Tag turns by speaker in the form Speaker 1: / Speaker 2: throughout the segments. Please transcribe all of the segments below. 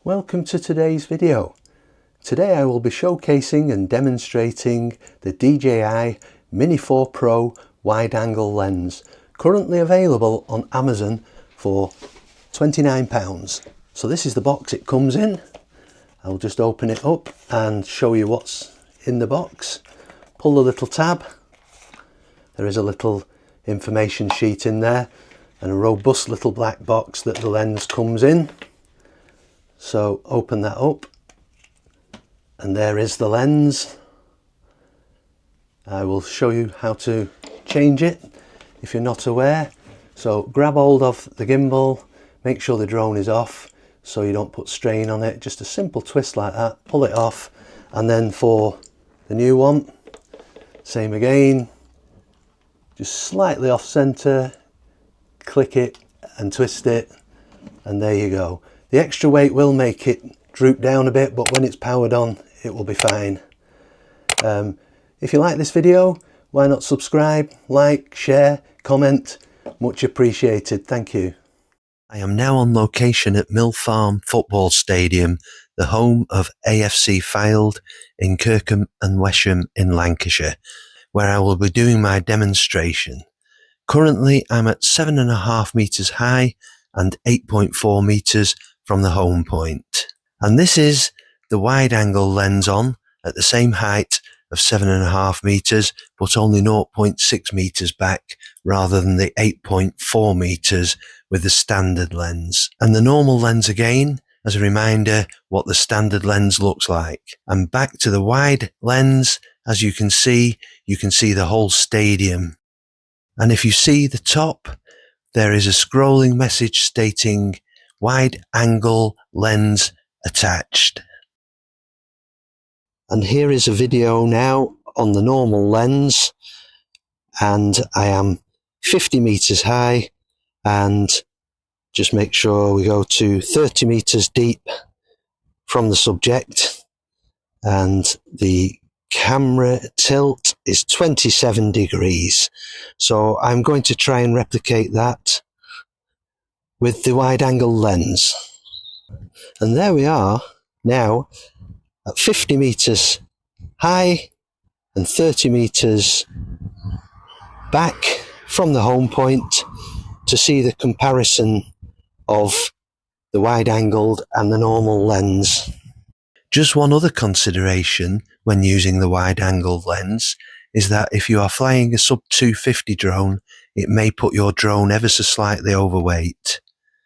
Speaker 1: Welcome to today's video. Today I will be showcasing and demonstrating the DJI Mini 4 Pro wide angle lens, currently available on Amazon for £29. So this is the box it comes in. I'll just open it up and show you what's in the box. Pull the little tab. There is a little information sheet in there and a robust little black box that the lens comes in. So open that up and there is the lens. I will show you how to change it if you're not aware. So grab hold of the gimbal, make sure the drone is off so you don't put strain on it. Just a simple twist like that, pull it off, and then for the new one, same again, just slightly off center, click it and twist it, and there you go. The extra weight will make it droop down a bit, but when it's powered on, it will be fine. If you like this video, why not subscribe, like, share, comment? Much appreciated. Thank you. I am now on location at Mill Farm Football Stadium, the home of AFC Fylde in Kirkham and Wesham in Lancashire, where I will be doing my demonstration. Currently, I'm at 7.5 meters high and 8.4 meters from the home point. And this is the wide angle lens on at the same height of 7.5 meters, but only 0.6 meters back rather than the 8.4 meters with the standard lens. And the normal lens again, as a reminder what the standard lens looks like. And back to the wide lens, as you can see the whole stadium. And if you see the top, there is a scrolling message stating wide angle lens attached. And here is a video now on the normal lens, and I am 50 meters high, and just make sure we go to 30 meters deep from the subject, and the camera tilt is 27 degrees. So I'm going to try and replicate that with the wide angle lens. And there we are now at 50 meters high and 30 meters back from the home point to see the comparison of the wide angled and the normal lens. Just one other consideration when using the wide angled lens is that if you are flying a sub 250 drone, it may put your drone ever so slightly overweight.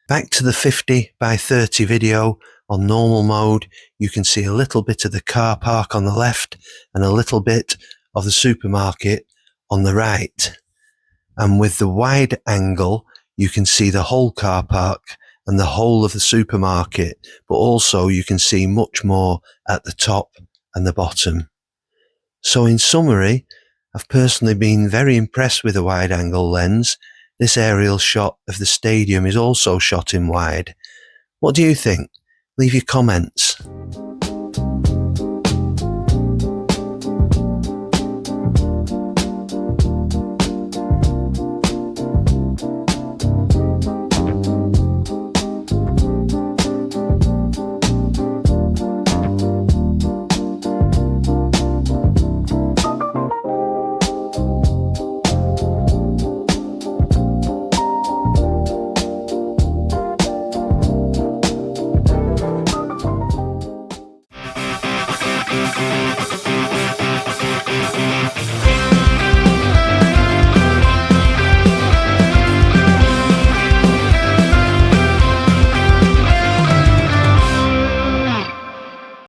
Speaker 1: Back to the 50 by 30 video on normal mode, you can see a little bit of the car park on the left and a little bit of the supermarket on the right. And with the wide angle, you can see the whole car park and the whole of the supermarket, but also you can see much more at the top and the bottom. So in summary, I've personally been very impressed with the wide angle lens. This aerial shot of the stadium is also shot in wide. What do you think? Leave your comments.